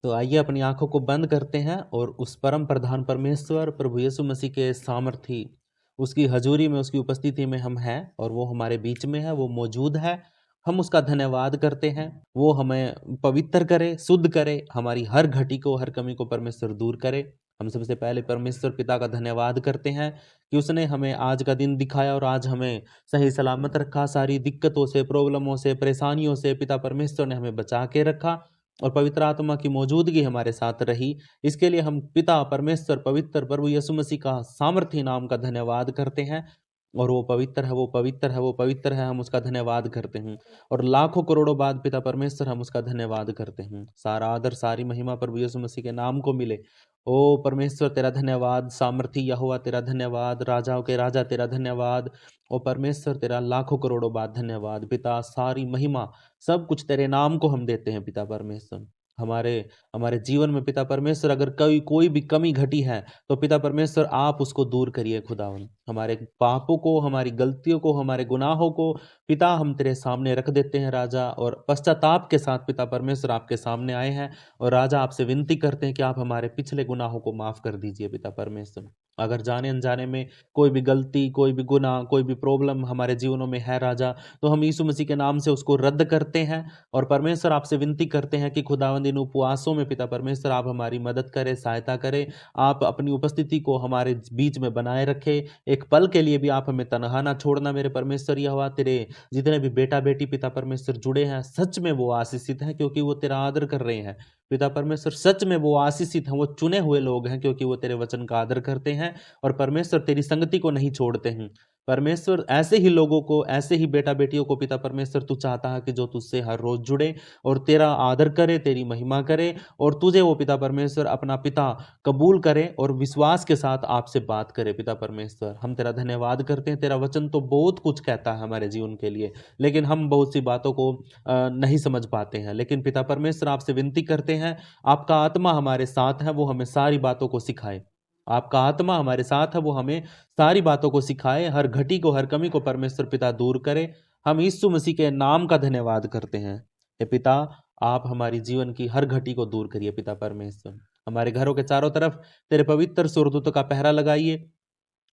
तो आइए अपनी आंखों को बंद करते हैं और उस परम प्रधान परमेश्वर प्रभु यीशु मसीह के सामर्थी उसकी हजूरी में, उसकी उपस्थिति में हम हैं और वो हमारे बीच में है, वो मौजूद है। हम उसका धन्यवाद करते हैं। वो हमें पवित्र करे, शुद्ध करे, हमारी हर घटी को, हर कमी को परमेश्वर दूर करे। हम सबसे पहले परमेश्वर पिता का धन्यवाद करते हैं कि उसने हमें आज का दिन दिखाया और आज हमें सही सलामत रखा। सारी दिक्कतों से, प्रॉब्लमों से, परेशानियों से पिता परमेश्वर ने हमें बचा के रखा और पवित्र आत्मा की मौजूदगी हमारे साथ रही। इसके लिए हम पिता परमेश्वर पवित्र प्रभु यीशु मसीह का सामर्थी नाम का धन्यवाद करते हैं। और वो पवित्र है, वो पवित्र है, वो पवित्र है, हम उसका धन्यवाद करते हैं। और लाखों करोड़ों बाद पिता परमेश्वर हम उसका धन्यवाद करते हैं। सारा आदर, सारी महिमा प्रभु यीशु मसीह के नाम को मिले। ओ परमेश्वर तेरा धन्यवाद, सामर्थी यहोवा तेरा धन्यवाद, राजाओं के राजा तेरा धन्यवाद। ओ परमेश्वर तेरा लाखों करोड़ों बात धन्यवाद। पिता सारी महिमा सब कुछ तेरे नाम को हम देते हैं। पिता परमेश्वर हमारे हमारे जीवन में पिता परमेश्वर अगर कोई भी कमी घटी है तो पिता परमेश्वर आप उसको दूर करिए। खुदावन हमारे पापों को, हमारी गलतियों को, हमारे गुनाहों को पिता हम तेरे सामने रख देते हैं राजा। और पश्चाताप के साथ पिता परमेश्वर आपके सामने आए हैं और राजा आपसे विनती करते हैं कि आप हमारे पिछले गुनाहों को माफ कर दीजिए। पिता परमेश्वर अगर जाने अनजाने में कोई भी गलती, कोई भी गुनाह, कोई भी प्रॉब्लम हमारे जीवनों में है राजा, तो हम यीशु मसीह के नाम से उसको रद्द करते हैं और परमेश्वर आपसे विनती करते हैं कि खुदावंद इन उपवासों में पिता परमेश्वर आप हमारी मदद करें, सहायता करें। आप अपनी उपस्थिति को हमारे बीच में बनाए रखें। एक पल के लिए भी आप हमें तनहा ना छोड़ना मेरे परमेश्वर। यहोवा तेरे जितने भी बेटा बेटी पिता परमेश्वर जुड़े हैं, सच में वो आशीषित हैं क्योंकि वो तेरा आदर कर रहे हैं। पिता परमेश्वर सच में वो आशीषित हैं, वो चुने हुए लोग हैं क्योंकि वो तेरे वचन का आदर करते हैं और परमेश्वर तेरी संगति को नहीं छोड़ते हैं। परमेश्वर ऐसे ही लोगों को, ऐसे ही बेटा बेटियों को पिता परमेश्वर तू चाहता है कि जो तुझसे हर रोज जुड़े और तेरा आदर करे, तेरी महिमा करे और तुझे वो पिता परमेश्वर अपना पिता कबूल करे और विश्वास के साथ आपसे बात करे। पिता परमेश्वर हम तेरा धन्यवाद करते हैं। तेरा वचन तो बहुत कुछ कहता है हमारे जीवन के लिए, लेकिन हम बहुत सी बातों को नहीं समझ पाते हैं। लेकिन पिता परमेश्वर आपसे विनती करते हैं, आपका आत्मा हमारे साथ है, वो हमें सारी बातों को सिखाए। आपका आत्मा हमारे साथ है, वो हमें सारी बातों को सिखाए। हर घटी को, हर कमी को परमेश्वर पिता दूर करे। हम यीशु मसीह के नाम का धन्यवाद करते हैं। हे पिता आप हमारी जीवन की हर घटी को दूर करिए। पिता परमेश्वर हमारे घरों के चारों तरफ तेरे पवित्र स्वर्गदूतों का पहरा लगाइए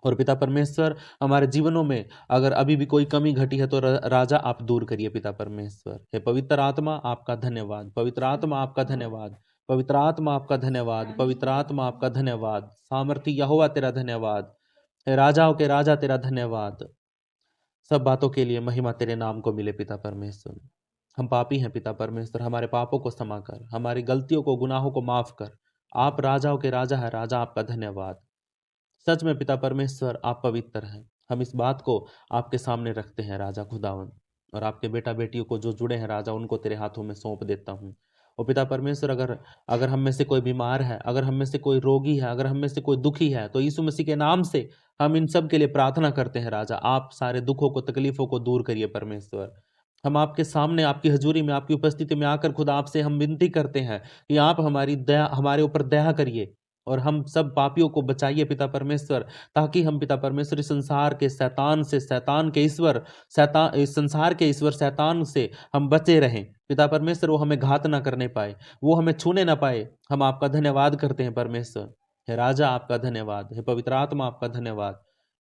और पिता परमेश्वर हमारे जीवनों में अगर अभी भी कोई कमी घटी है तो राजा आप दूर करिए। पिता परमेश्वर हे पवित्र आत्मा आपका धन्यवाद, पवित्र आत्मा आपका धन्यवाद, पवित्र आत्मा आपका धन्यवाद, पवित्र आत्मा आपका धन्यवाद। सामर्थी यहोवा तेरा धन्यवाद। हे राजाओं के राजा तेरा धन्यवाद। सब बातों के लिए महिमा तेरे नाम को मिले। पिता परमेश्वर हम पापी हैं पिता परमेश्वर, हमारे पापों को क्षमा कर, हमारी गलतियों को, गुनाहों को माफ कर। आप राजाओं के राजा है, राजा आपका धन्यवाद। सच में पिता परमेश्वर आप पवित्र हैं। हम इस बात को आपके सामने रखते हैं राजा खुदावन, और आपके बेटा बेटियों को जो जुड़े हैं राजा उनको तेरे हाथों में सौंप देता हूँ। और पिता परमेश्वर अगर अगर हम में से कोई बीमार है, अगर हम में से कोई रोगी है, अगर हम में से कोई दुखी है, तो यीशु मसीह के नाम से हम इन सब के लिए प्रार्थना करते हैं राजा। आप सारे दुखों को, तकलीफों को दूर करिए परमेश्वर। हम आपके सामने, आपकी हजूरी में, आपकी उपस्थिति में आकर खुदा आपसे हम विनती करते हैं कि आप हमारी दया, हमारे ऊपर दया करिए और हम सब पापियों को बचाइए पिता परमेश्वर, ताकि हम पिता परमेश्वर इस संसार के शैतान से, शैतान के ईश्वर, शैतान, इस संसार के ईश्वर शैतान से हम बचे रहें। पिता परमेश्वर वो हमें घात ना करने पाए, वो हमें छूने ना पाए। हम आपका धन्यवाद करते हैं परमेश्वर। हे राजा आपका धन्यवाद, हे पवित्र आत्मा आपका धन्यवाद,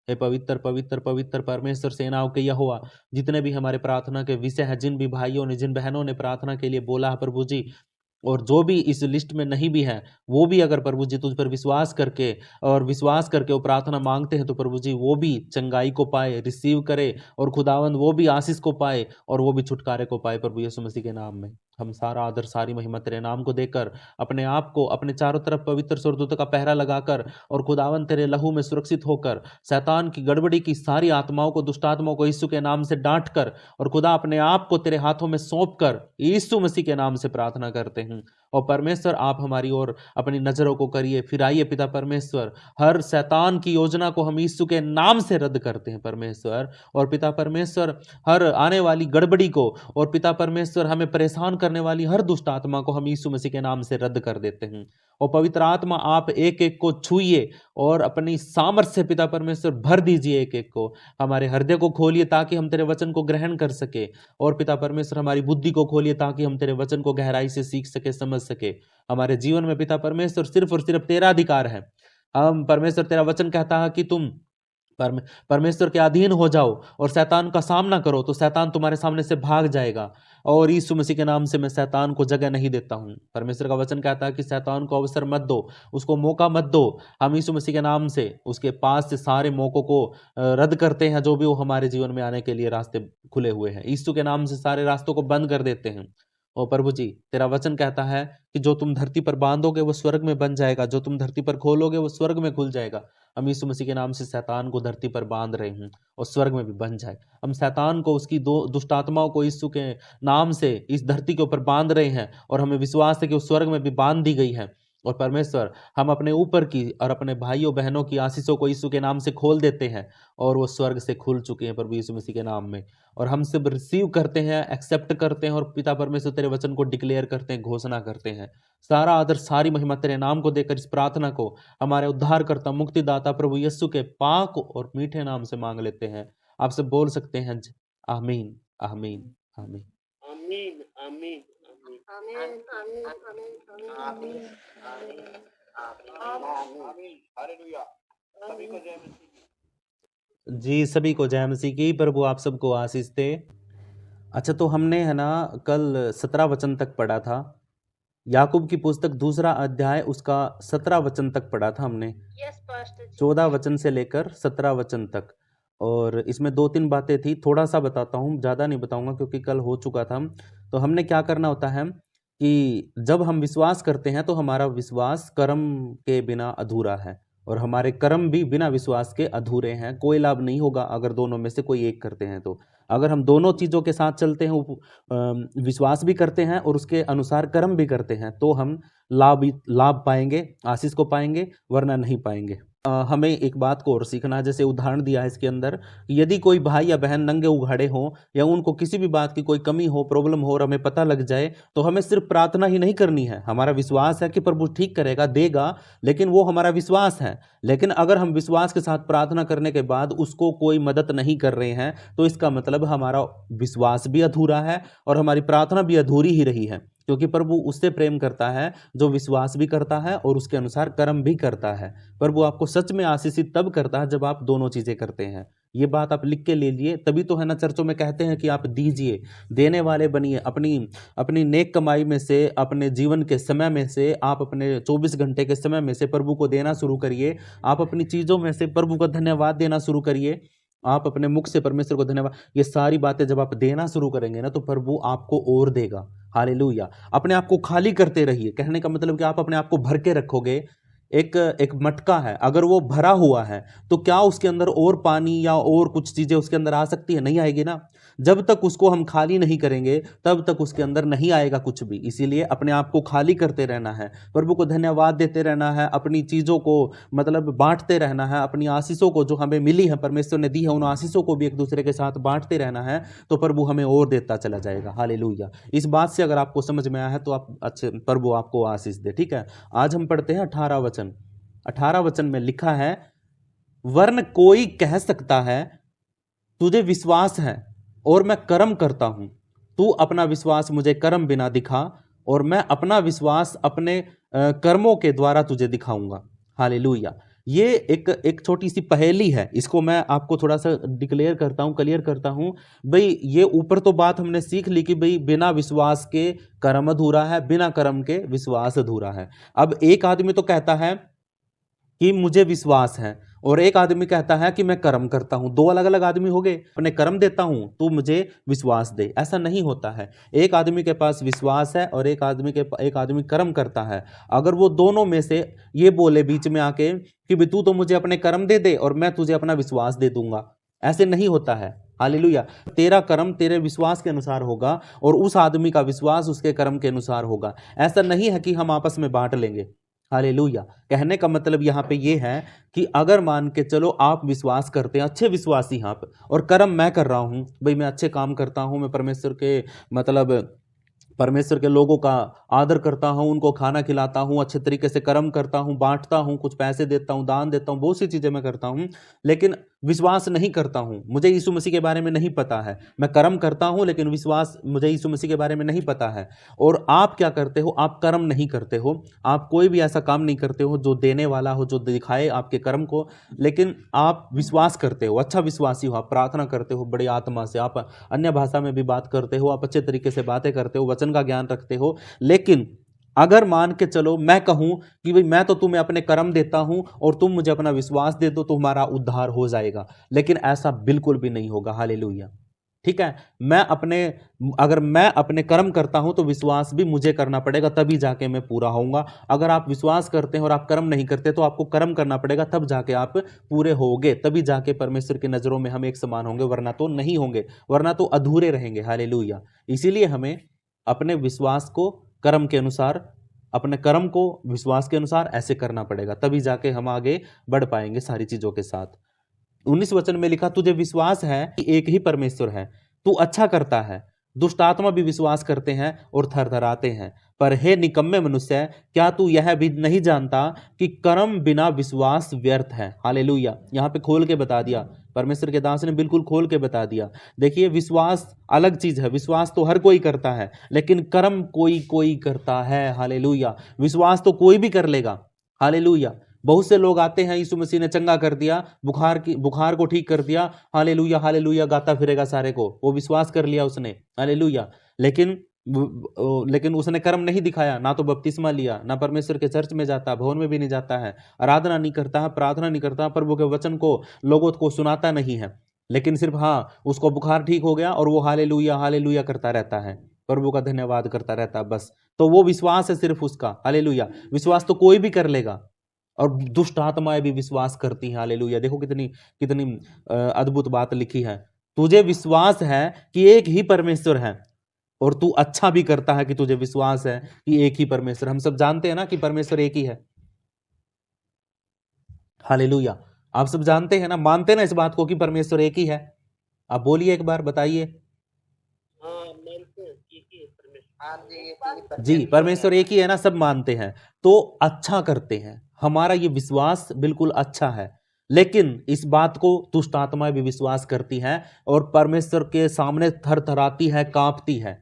हे पवित्र पवित्र पवित्र परमेश्वर सेनाओं के यहोवा। जितने भी हमारे प्रार्थना के विषय है, जिन भी भाइयों ने, जिन बहनों ने प्रार्थना के लिए बोला है प्रभु जी, और जो भी इस लिस्ट में नहीं भी है, वो भी अगर प्रभु जी तुझ पर विश्वास करके वो प्रार्थना मांगते हैं तो प्रभु जी वो भी चंगाई को पाए, रिसीव करे, और खुदावंद वो भी आशीष को पाए और वो भी छुटकारे को पाए प्रभु यीशु मसीह के नाम में। हम सारा आदर, सारी महिमा तेरे नाम को देकर, अपने आप को अपने चारों तरफ पवित्र स्वर्गदूतों का पहरा लगाकर और खुदावंद तेरे लहू में सुरक्षित होकर, शैतान की गड़बड़ी की सारी आत्माओं को, दुष्ट आत्माओं को यीशु के नाम से डांट कर और खुदा अपने आप को तेरे हाथों में सौंप कर यीशु मसीह के नाम से प्रार्थना करते हैं। और परमेश्वर आप हमारी ओर अपनी नजरों को करिए, फिराइए पिता परमेश्वर। हर शैतान की योजना को हम यीशु के नाम से रद्द करते हैं परमेश्वर। और पिता परमेश्वर हर आने वाली गड़बड़ी को, और पिता परमेश्वर हमें परेशान करने वाली हर दुष्ट आत्मा को हम यीशु मसीह के नाम से रद्द कर देते हैं। और पवित्र आत्मा आप एक एक को छूइए और अपनी सामर्थ्य से पिता परमेश्वर भर दीजिए, एक एक को हमारे हृदय को खोलिए ताकि हम तेरे वचन को ग्रहण कर सके। और पिता परमेश्वर हमारी बुद्धि को खोलिए ताकि हम तेरे वचन को गहराई से सीख सके, समझ समझ सके। हमारे जीवन में पिता परमेश्वर सिर्फ और सिर्फ तेरा अधिकार है। हम परमेश्वर, तेरा वचन कहता है कि तुम परमेश्वर के अधीन हो जाओ और शैतान का सामना करो, तो शैतान तुम्हारे सामने से भाग जाएगा। और यीशु मसीह के नाम से मैं शैतान को जगह नहीं देता हूं। परमेश्वर का वचन कहता है कि शैतान को अवसर मत दो, उसको मौका मत दो। हम यीशु मसीह के नाम से उसके पास से सारे मौकों को रद्द करते हैं, जो भी वो हमारे जीवन में आने के लिए रास्ते खुले हुए हैं। यीशु के नाम से सारे रास्तों को बंद कर देते हैं। ओ प्रभु जी, तेरा वचन कहता है कि जो तुम धरती पर बांधोगे वो स्वर्ग में बन जाएगा, जो तुम धरती पर खोलोगे वो स्वर्ग में खुल जाएगा। हम यीशु मसीह के नाम से शैतान को धरती पर बांध रहे हैं और स्वर्ग में भी बन जाए। हम शैतान को, उसकी दो दुष्ट आत्माओं को यीशु के नाम से इस धरती के ऊपर बांध रहे हैं और हमें विश्वास है कि उस स्वर्ग में भी बांध दी गई है। और परमेश्वर, हम अपने ऊपर की और अपने भाइयों बहनों की आशीषों को यीशु के नाम से खोल देते हैं और वो स्वर्ग से खुल चुके हैं प्रभु यीशु मसीह के नाम में। और हम सब रिसीव करते हैं, एक्सेप्ट करते हैं और पिता परमेश्वर तेरे वचन को डिक्लेयर करते हैं, घोषणा करते हैं। सारा आदर, सारी महिमा तेरे नाम को देकर इस प्रार्थना को हमारे उद्धारकर्ता, मुक्तिदाता प्रभु यीशु के पाक और मीठे नाम से मांग लेते हैं। आपसे बोल सकते हैं आमीन, आमीन, आमीन। आमीन, आमीन, आमीन, आमीन, आमीन, हालेलुया। सभी को जय मसीह। जी, सभी को जय मसीह की। प्रभु आप सबको आशीष दे। अच्छा, तो हमने है ना कल 17 वचन तक पढ़ा था। याकूब की पुस्तक 2 अध्याय उसका 17 वचन तक पढ़ा था हमने। 14 वचन से लेकर 17 वचन तक। और इसमें 2-3 बातें थी, थोड़ा सा बताता हूँ, ज़्यादा नहीं बताऊंगा क्योंकि कल हो चुका था। तो हमने क्या करना होता है कि जब हम विश्वास करते हैं तो हमारा विश्वास कर्म के बिना अधूरा है और हमारे कर्म भी बिना विश्वास के अधूरे हैं। कोई लाभ नहीं होगा अगर दोनों में से कोई एक करते हैं। तो अगर हम दोनों चीज़ों के साथ चलते हैं, विश्वास भी करते हैं और उसके अनुसार कर्म भी करते हैं, तो हम लाभ पाएंगे, आशीष को पाएंगे, वरना नहीं पाएंगे। हमें एक बात को और सीखना है। जैसे उदाहरण दिया है इसके अंदर, यदि कोई भाई या बहन नंगे उघाड़े हो या उनको किसी भी बात की कोई कमी हो, प्रॉब्लम हो और हमें पता लग जाए, तो हमें सिर्फ प्रार्थना ही नहीं करनी है। हमारा विश्वास है कि प्रभु ठीक करेगा, देगा, लेकिन वो हमारा विश्वास है। लेकिन अगर हम विश्वास के साथ प्रार्थना करने के बाद उसको कोई मदद नहीं कर रहे हैं, तो इसका मतलब हमारा विश्वास भी अधूरा है और हमारी प्रार्थना भी अधूरी ही रही है। क्योंकि प्रभु उससे प्रेम करता है जो विश्वास भी करता है और उसके अनुसार कर्म भी करता है। प्रभु आपको सच में आशीषित तब करता है जब आप दोनों चीजें करते हैं। ये बात आप लिख के ले लिए, तभी तो है ना चर्चों में कहते हैं कि आप दीजिए, देने वाले बनिए। अपनी नेक कमाई में से, अपने जीवन के समय में से, आप अपने 24 घंटे के समय में से प्रभु को देना शुरू करिए। आप अपनी चीजों में से प्रभु को धन्यवाद देना शुरू करिए। आप अपने मुख से परमेश्वर को धन्यवाद, ये सारी बातें जब आप देना शुरू करेंगे ना, तो प्रभु आपको और देगा। हालेलुया। अपने आप को खाली करते रहिए। कहने का मतलब कि आप अपने आप को भर के रखोगे। एक मटका है, अगर वो भरा हुआ है तो क्या उसके अंदर और पानी या और कुछ चीजें उसके अंदर आ सकती है? नहीं आएगी ना। जब तक उसको हम खाली नहीं करेंगे तब तक उसके अंदर नहीं आएगा कुछ भी। इसीलिए अपने आप को खाली करते रहना है, प्रभु को धन्यवाद देते रहना है, अपनी चीजों को मतलब बांटते रहना है, अपनी आशीषों को जो हमें मिली है, परमेश्वर ने दी है, उन आशीषों को भी एक दूसरे के साथ बांटते रहना है, तो प्रभु हमें और देता चला जाएगा। हालेलुया। इस बात से अगर आपको समझ में आया है तो आप अच्छे, प्रभु आपको आशीष दे। ठीक है, आज हम पढ़ते हैं 18 वचन। 18 वचन में लिखा है, वरन कोई कह सकता है तुझे विश्वास है और मैं कर्म करता हूं, तू अपना विश्वास मुझे कर्म बिना दिखा और मैं अपना विश्वास अपने कर्मों के द्वारा तुझे दिखाऊंगा। हालेलुया। ये एक छोटी सी पहेली है, इसको मैं आपको थोड़ा सा डिक्लेयर करता हूं, क्लियर करता हूं। भाई ये ऊपर तो बात हमने सीख ली कि भाई बिना विश्वास के कर्म अधूरा है, बिना कर्म के विश्वास अधूरा है। अब एक आदमी तो कहता है कि मुझे विश्वास है और एक आदमी कहता है कि मैं कर्म करता हूं। दो अलग अलग आदमी हो गए। अपने कर्म देता हूं तो मुझे विश्वास दे, ऐसा नहीं होता है। एक आदमी के पास विश्वास है और एक आदमी कर्म करता है। अगर वो दोनों में से ये बोले बीच में आके कि भाई तू तो मुझे अपने कर्म दे दे और मैं तुझे अपना विश्वास दे दूंगा, ऐसे नहीं होता है। हालेलुया। तेरा कर्म तेरे विश्वास के अनुसार होगा और उस आदमी का विश्वास उसके कर्म के अनुसार होगा। ऐसा नहीं है कि हम आपस में बांट लेंगे। हालेलुया। कहने का मतलब यहाँ पे ये है कि अगर मान के चलो आप विश्वास करते हैं, अच्छे विश्वासी आप, और कर्म मैं कर रहा हूँ, भाई मैं अच्छे काम करता हूँ, मैं परमेश्वर के लोगों का आदर करता हूँ, उनको खाना खिलाता हूँ, अच्छे तरीके से कर्म करता हूँ, बांटता हूँ, कुछ पैसे देता हूँ, दान देता हूँ, बहुत सी चीज़ें मैं करता हूँ, लेकिन विश्वास नहीं करता हूं, मुझे यीशु मसीह के बारे में नहीं पता है, मैं कर्म करता हूं लेकिन विश्वास मुझे यीशु मसीह के बारे में नहीं पता है। और आप क्या करते हो, आप कर्म नहीं करते हो, आप कोई भी ऐसा काम नहीं करते हो जो देने वाला हो, जो दिखाए आपके कर्म को, लेकिन आप विश्वास करते हो, अच्छा विश्वासी हो, आप प्रार्थना करते हो बड़ी आत्मा से, आप अन्य भाषा में भी बात करते हो, आप अच्छे तरीके से बातें करते हो, वचन का ज्ञान रखते हो। लेकिन अगर मान के चलो मैं कहूं कि भाई मैं तो तुम्हें अपने कर्म देता हूं और तुम मुझे अपना विश्वास दे दो तो तुम्हारा उद्धार हो जाएगा, लेकिन ऐसा बिल्कुल भी नहीं होगा। हालेलुया। ठीक है, अगर मैं अपने कर्म करता हूं तो विश्वास भी मुझे करना पड़ेगा, तभी जाके मैं पूरा होऊंगा। अगर आप विश्वास करते हैं और आप कर्म नहीं करते तो आपको कर्म करना पड़ेगा, तब जाके आप पूरे होंगे, तभी जाके परमेश्वर की नजरों में हम एक समान होंगे, वरना तो नहीं होंगे, वरना तो अधूरे रहेंगे। हालेलुया। इसीलिए हमें अपने विश्वास को कर्म के अनुसार, अपने कर्म को विश्वास के अनुसार ऐसे करना पड़ेगा, तभी जाके हम आगे बढ़ पाएंगे सारी चीजों के साथ। 19 वचन में लिखा, तुझे विश्वास है कि एक ही परमेश्वर है, तू अच्छा करता है। दुष्ट आत्मा भी विश्वास करते हैं और थरथराते हैं। पर हे निकम्मे मनुष्य, क्या तू यह भी नहीं जानता कि कर्म बिना विश्वास व्यर्थ है। हालेलुया। यहाँ पे खोल के बता दिया, परमेश्वर के दास ने बिल्कुल खोल के बता दिया। देखिए, विश्वास अलग चीज है, विश्वास तो हर कोई करता है, लेकिन कर्म कोई कोई करता है। हालेलुया। विश्वास तो कोई भी कर लेगा। हालेलुया। बहुत से लोग आते हैं, यीशु मसीह ने चंगा कर दिया, बुखार को ठीक कर दिया, हालेलुया हालेलुया गाता फिरेगा सारे को, वो विश्वास कर लिया उसने, हालेलुया। लेकिन उसने कर्म नहीं दिखाया, ना तो बपतिस्मा लिया, ना परमेश्वर के चर्च में जाता, भवन में भी नहीं जाता है, आराधना नहीं करता है, प्रार्थना नहीं करता, प्रभु के वचन को लोगों को सुनाता नहीं है, लेकिन सिर्फ हाँ, उसको बुखार ठीक हो गया और वो हालेलुया हालेलुया करता रहता है, प्रभु का धन्यवाद करता रहता है, बस। तो वो विश्वास है सिर्फ उसका। हालेलुया। विश्वास तो कोई भी कर लेगा, और दुष्ट आत्माएं भी विश्वास करती हैं। हालेलुया। देखो कितनी कितनी अद्भुत बात लिखी है। तुझे विश्वास है कि एक ही परमेश्वर है, और तू अच्छा भी करता है कि तुझे विश्वास है कि एक ही परमेश्वर। हम सब जानते हैं ना कि परमेश्वर एक ही है। हालेलुया। आप सब जानते हैं ना, मानते ना इस बात को कि परमेश्वर एक ही है? आप बोलिए एक बार, बताइए। जी, परमेश्वर एक ही है ना, सब मानते हैं, तो अच्छा करते हैं। हमारा ये विश्वास बिल्कुल अच्छा है, लेकिन इस बात को दुष्ट आत्माएं भी विश्वास करती हैं और परमेश्वर के सामने थरथराती है, कांपती है।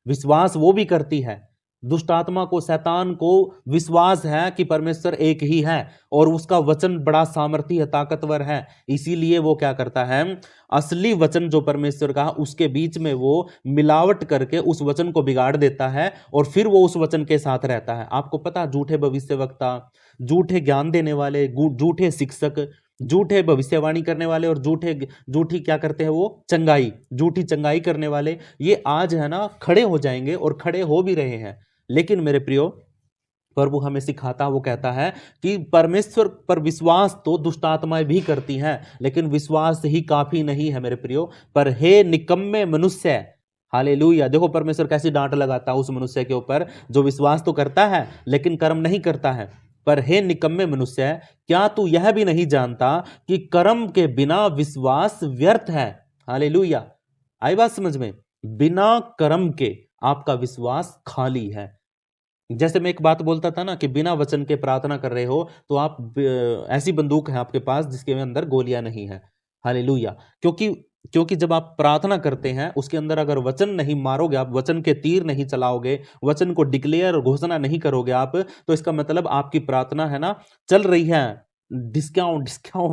विश्वास वो भी करती है, दुष्ट आत्मा को, शैतान को विश्वास है कि परमेश्वर एक ही है और उसका वचन बड़ा सामर्थी है, ताकतवर है। इसीलिए वो क्या करता है, असली वचन जो परमेश्वर का, उसके बीच में वो मिलावट करके उस वचन को बिगाड़ देता है और फिर वो उस वचन के साथ रहता है। आपको पता, झूठे भविष्यवक्ता, झूठे ज्ञान देने वाले, झूठे शिक्षक, झूठे भविष्यवाणी करने वाले और झूठी क्या करते हैं वो, झूठी चंगाई करने वाले, ये आज है ना खड़े हो जाएंगे और खड़े हो भी रहे हैं। लेकिन मेरे प्रियो, प्रभु हमें सिखाता, वो कहता है कि परमेश्वर पर विश्वास तो दुष्ट आत्माएं भी करती हैं, लेकिन विश्वास ही काफी नहीं है मेरे प्रियो। पर हे निकम्मे मनुष्य, हालेलुया। देखो परमेश्वर कैसी डांट लगाता है उस मनुष्य के ऊपर जो विश्वास तो करता है लेकिन कर्म नहीं करता है। पर हे निकम्मे मनुष्य, क्या तू यह भी नहीं जानता कि कर्म के बिना विश्वास व्यर्थ है। हालेलुया। आई बात समझ में? बिना कर्म के आपका विश्वास खाली है। जैसे मैं एक बात बोलता था ना कि बिना वचन के प्रार्थना कर रहे हो तो आप ऐसी बंदूक है आपके पास जिसके अंदर गोलियां नहीं है। हालेलुया। क्योंकि जब आप प्रार्थना करते हैं उसके अंदर अगर वचन नहीं मारोगे, आप वचन के तीर नहीं चलाओगे, वचन को डिक्लेयर और घोषणा नहीं करोगे आप, तो इसका मतलब आपकी प्रार्थना है ना चल रही है, डिस्काउंट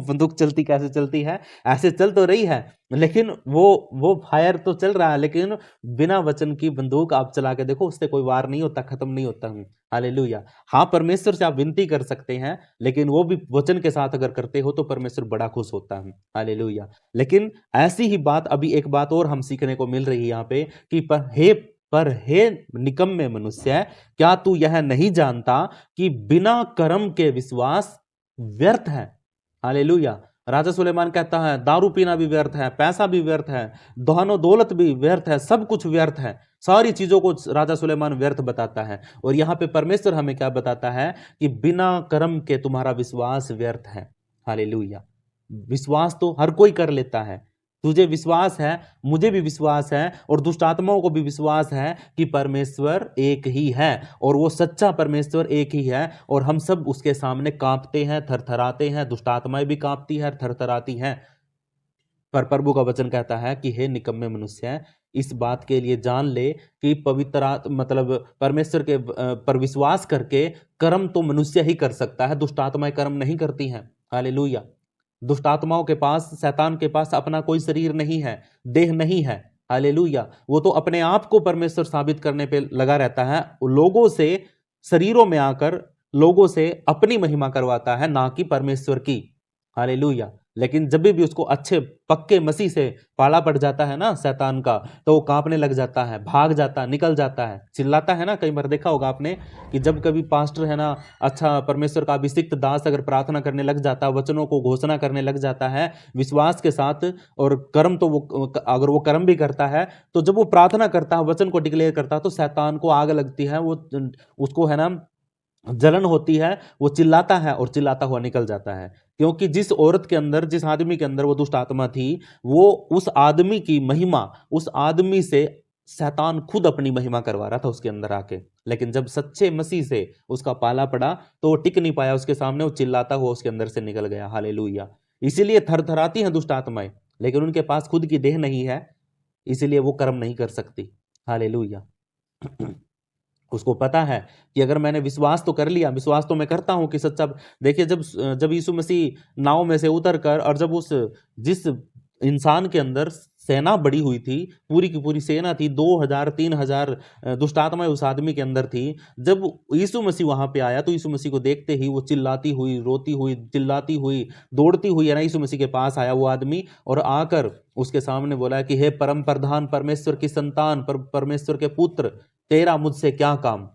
बंदूक चलती कैसे चलती है, ऐसे चल तो रही है, लेकिन वो फायर तो चल रहा है, लेकिन बिना वचन की बंदूक आप चला के देखो, उससे कोई वार नहीं होता, खत्म नहीं होता। हालेलुया। हाँ, परमेश्वर से आप विनती कर सकते हैं, लेकिन वो भी वचन के साथ अगर करते हो तो परमेश्वर बड़ा खुश होता है। हालेलुया। लेकिन ऐसी ही बात, अभी एक बात और हम सीखने को मिल रही है यहाँ पे कि पर हे निकम्मे मनुष्य, क्या तू यह नहीं जानता कि बिना कर्म के विश्वास व्यर्थ है। हालेलुया। राजा सुलेमान कहता है दारू पीना भी व्यर्थ है, पैसा भी व्यर्थ है, धनो दौलत भी व्यर्थ है, सब कुछ व्यर्थ है। सारी चीजों को राजा सुलेमान व्यर्थ बताता है। और यहां पे परमेश्वर हमें क्या बताता है कि बिना कर्म के तुम्हारा विश्वास व्यर्थ है। हालेलुया। विश्वास तो हर कोई कर लेता है, तुझे विश्वास है, मुझे भी विश्वास है, और दुष्ट आत्माओं को भी विश्वास है कि परमेश्वर एक ही है और वो सच्चा परमेश्वर एक ही है, और हम सब उसके सामने कांपते हैं, थरथराते हैं। दुष्ट आत्माएं भी कांपती है, थरथराती हैं। पर प्रभु का वचन कहता है कि हे निकम्मे मनुष्य, इस बात के लिए जान ले कि मतलब परमेश्वर के पर विश्वास करके कर्म तो मनुष्य ही कर सकता है, दुष्ट आत्माएं कर्म नहीं करती हैं। हालेलुया। दुष्ट आत्माओं के पास, शैतान के पास अपना कोई शरीर नहीं है, देह नहीं है। हालेलुया। वो तो अपने आप को परमेश्वर साबित करने पे लगा रहता है, लोगों से शरीरों में आकर लोगों से अपनी महिमा करवाता है, ना कि परमेश्वर की। हालेलुया। लेकिन जब भी उसको अच्छे पक्के मसीह से पाला पड़ जाता है ना शैतान का, तो वो कांपने लग जाता है, भाग जाता है, निकल जाता है, चिल्लाता है ना। कई बार देखा होगा आपने कि जब कभी पास्टर है ना, अच्छा परमेश्वर का अभिषिक्त दास अगर प्रार्थना करने लग जाता है, वचनों को घोषणा करने लग जाता है विश्वास के साथ, और कर्म तो वो अगर वो कर्म भी करता है, तो जब वो प्रार्थना करता है, वचन को डिक्लेयर करता है, तो शैतान को आग लगती है, वो उसको है ना जलन होती है, वो चिल्लाता है और चिल्लाता हुआ निकल जाता है। क्योंकि जिस औरत के अंदर, जिस आदमी के अंदर वो दुष्ट आत्मा थी, वो उस आदमी की महिमा, उस आदमी से शैतान खुद अपनी महिमा करवा रहा था उसके अंदर आके। लेकिन जब सच्चे मसीह से उसका पाला पड़ा तो वो टिक नहीं पाया उसके सामने, वो चिल्लाता हुआ उसके अंदर से निकल गया। हालेलुया। इसीलिए थरथराती हैं दुष्ट आत्माएं, लेकिन उनके पास खुद की देह नहीं है, इसीलिए वो कर्म नहीं कर सकती। हालेलुया। उसको पता है कि अगर मैंने विश्वास तो कर लिया, विश्वास तो मैं करता हूं कि सच्चा। देखिए, जब यीशु मसीह नाव में से उतर कर, और जब उस जिस इंसान के अंदर सेना बड़ी हुई थी, पूरी की पूरी सेना थी, 2000-3000 दुष्ट आत्माएं उस आदमी के अंदर थी, जब यीशु मसीह वहां पे आया तो यीशु मसीह को देखते ही वो चिल्लाती हुई, रोती हुई, चिल्लाती हुई, दौड़ती हुई है ना यीशु मसीह के पास आया वो आदमी, और आकर उसके सामने बोला कि हे परम प्रधान, परमेश्वर की संतान, परमेश्वर के पुत्र, तेरा मुझसे क्या काम।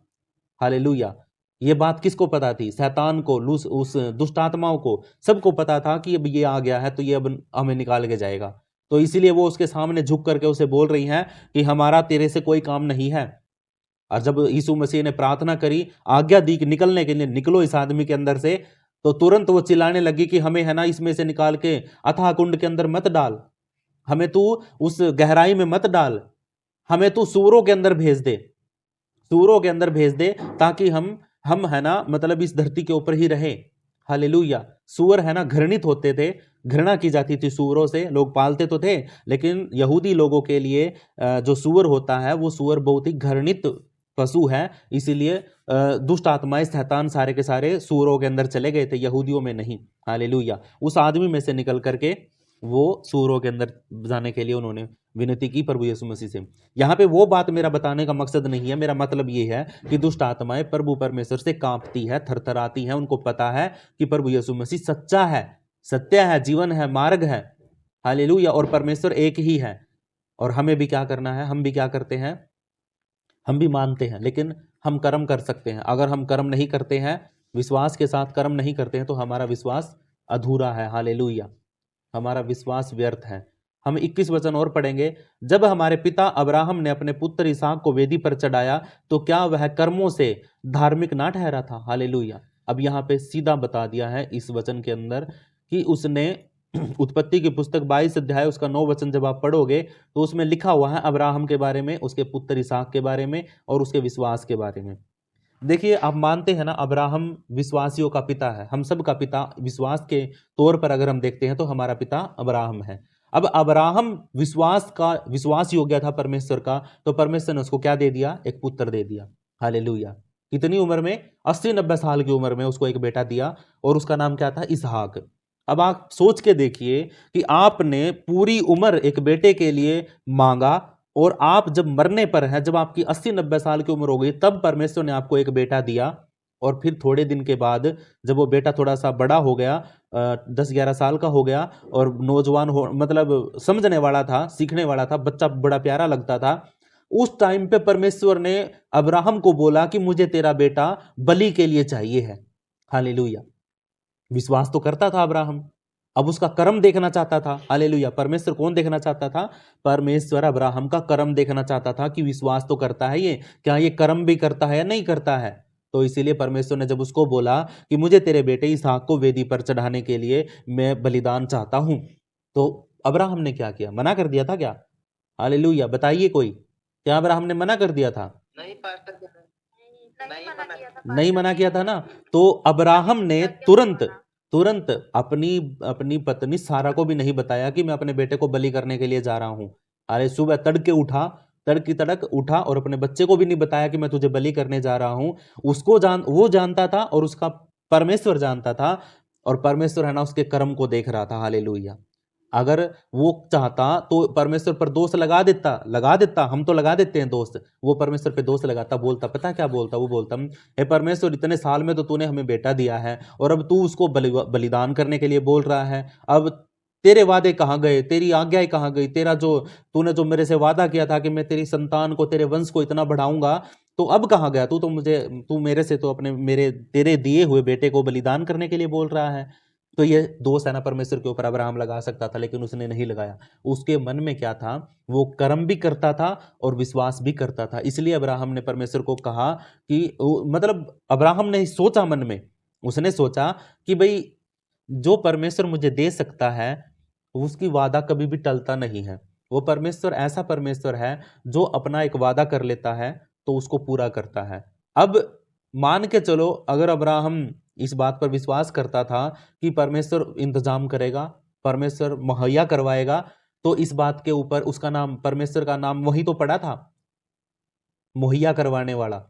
हालेलुया। ये बात किसको पता थी? शैतान को, उस दुष्ट आत्माओं को, सबको पता था कि अब ये आ गया है तो ये अब हमें निकाल के जाएगा। तो इसीलिए वो उसके सामने झुक करके उसे बोल रही हैं कि हमारा तेरे से कोई काम नहीं है। और जब यीशु मसीह ने प्रार्थना करी, आज्ञा दी कि निकलने के लिए, निकलो इस आदमी के अंदर से, तो तुरंत वो चिल्लाने लगी कि हमें है ना इसमें से निकाल के अथाह कुंड के अंदर मत डाल, हमें तू उस गहराई में मत डाल, हमें तू सूरों के अंदर भेज दे, सूरों के अंदर भेज दे, ताकि हम है ना मतलब इस धरती के ऊपर ही रहे। हालेलुया। सूअर है ना घृणित होते थे, घृणा की जाती थी सूअरों से, लोग पालते तो थे, लेकिन यहूदी लोगों के लिए जो सूअर होता है वो सूअर बहुत ही घृणित पशु है। इसीलिए दुष्ट आत्माएं, शैतान सारे के सारे सूअरों के अंदर चले गए थे, यहूदियों में नहीं। हालेलुया। उस आदमी में से निकल करके वो सूअरों के अंदर जाने के लिए उन्होंने विनती की प्रभु यीशु मसीह से। यहाँ पे वो बात मेरा बताने का मकसद नहीं है, मेरा मतलब ये है कि दुष्ट आत्माएं प्रभु परमेश्वर से कांपती है, थरथराती हैं। उनको पता है कि प्रभु यीशु मसीह सच्चा है, सत्य है, जीवन है, मार्ग है। हालेलुया। और परमेश्वर एक ही है। और हमें भी क्या करना है? हम भी क्या करते हैं? हम भी मानते हैं, लेकिन हम कर्म कर सकते हैं। अगर हम कर्म नहीं करते हैं, विश्वास के साथ कर्म नहीं करते हैं, तो हमारा विश्वास अधूरा है। हालेलुया। हमारा विश्वास व्यर्थ है। हम 21 वचन और पढ़ेंगे। जब हमारे पिता अब्राहम ने अपने पुत्र इसहाक को वेदी पर चढ़ाया, तो क्या वह कर्मों से धार्मिक ना ठहरा था? हालेलुया। अब यहाँ पे सीधा बता दिया है इस वचन के अंदर कि उसने उत्पत्ति की पुस्तक 22 अध्याय उसका 9 वचन जब आप पढ़ोगे तो उसमें लिखा हुआ है अब्राहम के बारे में, उसके पुत्र इसहाक के बारे में और उसके विश्वास के बारे में। देखिए, आप मानते हैं ना अब्राहम विश्वासियों का पिता है, हम सब का पिता। विश्वास के तौर पर अगर हम देखते हैं तो हमारा पिता अब्राहम है। अब अब्राहम विश्वास योग्य था परमेश्वर का, तो परमेश्वर ने उसको क्या दे दिया? एक पुत्र दे दिया। हालेलुया। कितनी उम्र में? 80-90 साल की उम्र में उसको एक बेटा दिया, और उसका नाम क्या था? इसहाक। अब आप सोच के देखिए कि आपने पूरी उम्र एक बेटे के लिए मांगा, और आप जब मरने पर हैं, जब आपकी 80-90 साल की उम्र हो गई, तब परमेश्वर ने आपको एक बेटा दिया। और फिर थोड़े दिन के बाद जब वो बेटा थोड़ा सा बड़ा हो गया, 10-11 साल का हो गया, और नौजवान हो, मतलब समझने वाला था, सीखने वाला था, बच्चा बड़ा प्यारा लगता था, उस टाइम पे परमेश्वर ने अब्राहम को बोला कि मुझे तेरा बेटा बलि के लिए चाहिए है। हालेलुया। विश्वास तो करता था अब्राहम, अब उसका कर्म देखना चाहता था। हालेलुया। परमेश्वर कौन देखना चाहता था? परमेश्वर अब्राहम का कर्म देखना चाहता था कि विश्वास तो करता है ये, क्या ये कर्म भी करता है या नहीं करता है। तो इसीलिए परमेश्वर ने जब उसको बोला कि मुझे तेरे बेटे इसहाक को वेदी पर चढ़ाने के लिए मैं बलिदान चाहता हूं, तो अब्राहम ने क्या किया? मना कर दिया था क्या? हालेलुया। बताइए कोई, क्या अब्राहम ने मना कर दिया था? नहीं पास्टर, नहीं मना किया था ना। तो अब्राहम ने तुरंत तुरंत अपनी अपनी पत्नी सारा को भी नहीं बताया कि मैं अपने बेटे को बलि करने के लिए जा रहा हूं। अरे सुबह तड़के उठा, तड़की तड़क उठा और अपने बच्चे को भी नहीं बताया कि मैं तुझे बलि करने जा रहा हूं। वो जानता था और उसका परमेश्वर जानता था, और परमेश्वर है ना उसके कर्म को देख रहा था। हालेलुया। अगर वो चाहता तो परमेश्वर पर दोष लगा देता, हम तो लगा देते हैं दोष। वो परमेश्वर पे दोष लगाता, बोलता, पता क्या बोलता, वो बोलता, हे परमेश्वर, इतने साल में तो तूने हमें बेटा दिया है और अब तू उसको बलिदान करने के लिए बोल रहा है। अब तेरे वादे कहाँ गए, तेरी आज्ञाएं कहाँ गई, तूने जो मेरे से वादा किया था कि मैं तेरी संतान को, तेरे वंश को इतना बढ़ाऊंगा, तो अब कहाँ गया? तू मेरे से तो तेरे दिए हुए बेटे को बलिदान करने के लिए बोल रहा है। तो ये दोष है ना परमेश्वर के ऊपर अब्राहम लगा सकता था, लेकिन उसने नहीं लगाया। उसके मन में क्या था? वो कर्म भी करता था और विश्वास भी करता था। इसलिए अब्राहम ने परमेश्वर को कहा कि मतलब अब्राहम ने सोचा मन में, उसने सोचा कि भाई जो परमेश्वर मुझे दे सकता है उसकी वादा कभी भी टलता नहीं है। वो परमेश्वर ऐसा परमेश्वर है जो अपना एक वादा कर लेता है तो उसको पूरा करता है। अब मान के चलो, अगर अब्राहम इस बात पर विश्वास करता था कि परमेश्वर इंतजाम करेगा, परमेश्वर मुहैया करवाएगा, तो इस बात के ऊपर उसका नाम, परमेश्वर का नाम वही तो पड़ा था, मुहैया करवाने वाला।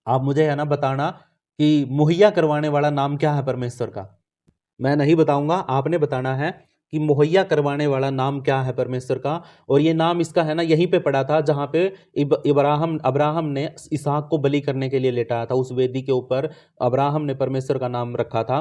आप मुझे है ना बताना कि मुहैया करवाने वाला नाम क्या है परमेश्वर का? मैं नहीं बताऊंगा, आपने बताना है कि मुहैया करवाने वाला नाम क्या है परमेश्वर का। और ये नाम इसका है ना यहीं पे पड़ा था जहां पे अब्राहम ने इसहाक को बलि करने के लिए लेटाया था। उस वेदी के ऊपर अब्राहम ने परमेश्वर का नाम रखा था,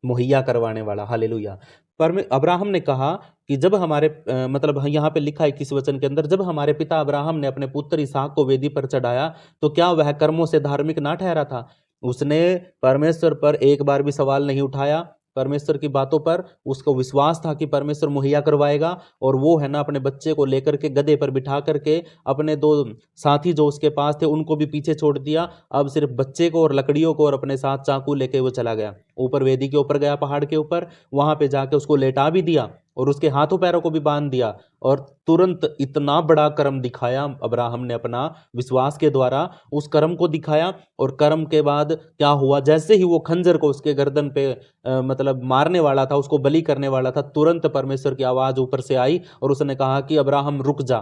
मुहैया करवाने वाला। हालेलुया। पर अब्राहम ने कहा कि जब मतलब यहाँ पे लिखा है 21 वचन के अंदर, जब हमारे पिता अब्राहम ने अपने पुत्र इसहाक को वेदी पर चढ़ाया तो क्या वह कर्मों से धार्मिक ना ठहरा था? उसने परमेश्वर पर एक बार भी सवाल नहीं उठाया। परमेश्वर की बातों पर उसको विश्वास था कि परमेश्वर मुहैया करवाएगा। और वो है ना अपने बच्चे को लेकर के गधे पर बिठा करके अपने दो साथी जो उसके पास थे उनको भी पीछे छोड़ दिया। अब सिर्फ बच्चे को और लकड़ियों को और अपने साथ चाकू लेके वो चला गया, ऊपर वेदी के ऊपर गया, पहाड़ के ऊपर। वहां पे जाके उसको लेटा भी दिया और उसके हाथों पैरों को भी बांध दिया। और तुरंत इतना बड़ा कर्म दिखाया अब्राहम ने, अपना विश्वास के द्वारा उस कर्म को दिखाया। और कर्म के बाद क्या हुआ? जैसे ही वो खंजर को उसके गर्दन पे मतलब मारने वाला था, उसको बलि करने वाला था, तुरंत परमेश्वर की आवाज ऊपर से आई और उसने कहा कि अब्राहम रुक जा,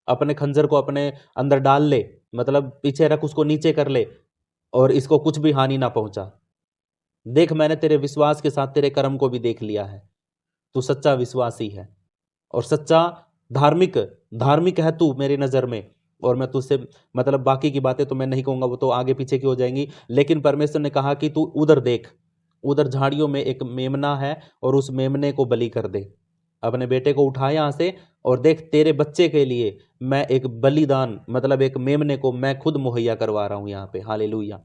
अपने खंजर को अपने अंदर डाल ले, मतलब पीछे रख, उसको नीचे कर ले और इसको कुछ भी हानि ना पहुंचा। देख, मैंने तेरे विश्वास के साथ तेरे कर्म को भी देख लिया है, तू सच्चा विश्वासी है और सच्चा धार्मिक है तू मेरी नजर में। और मैं तुझसे मतलब बाकी की बातें तो मैं नहीं कहूंगा, वो तो आगे पीछे की हो जाएंगी। लेकिन परमेश्वर ने कहा कि तू उधर देख, उधर झाड़ियों में एक मेमना है और उस मेमने को बलि कर दे। अपने बेटे को उठा यहां से और देख, तेरे बच्चे के लिए मैं एक बलिदान, मतलब एक मेमने को मैं खुद मुहैया करवा रहा हूं यहाँ पे। हालेलुया।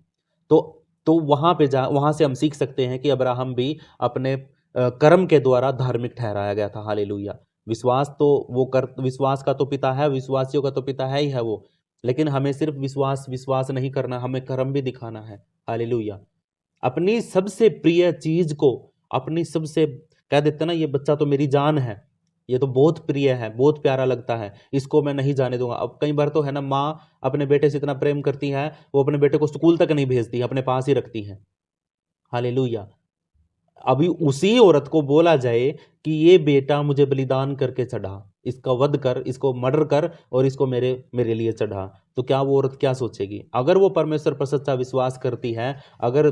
तो वहां से हम सीख सकते हैं कि अब्राहम भी अपने कर्म के द्वारा धार्मिक ठहराया गया था। हालेलुया। विश्वास का तो पिता है, विश्वासियों का तो पिता है ही है वो। लेकिन हमें सिर्फ विश्वास नहीं करना, हमें कर्म भी दिखाना है। हालेलुया। अपनी सबसे प्रिय चीज को, अपनी सबसे, कह देते ना, ये बच्चा तो मेरी जान है, ये तो बहुत प्रिय है, बहुत प्यारा लगता है, इसको मैं नहीं जाने दूंगा। अब कई बार तो है ना, माँ अपने बेटे से इतना प्रेम करती है, वो अपने बेटे को स्कूल तक नहीं भेजती, अपने पास ही रखती है। हालेलुया। अभी उसी औरत को बोला जाए कि ये बेटा मुझे बलिदान करके चढ़ा, इसका वध कर, इसको मर्डर कर और इसको मेरे लिए चढ़ा, तो क्या वो औरत क्या सोचेगी? अगर वो परमेश्वर पर सच्चा विश्वास करती है, अगर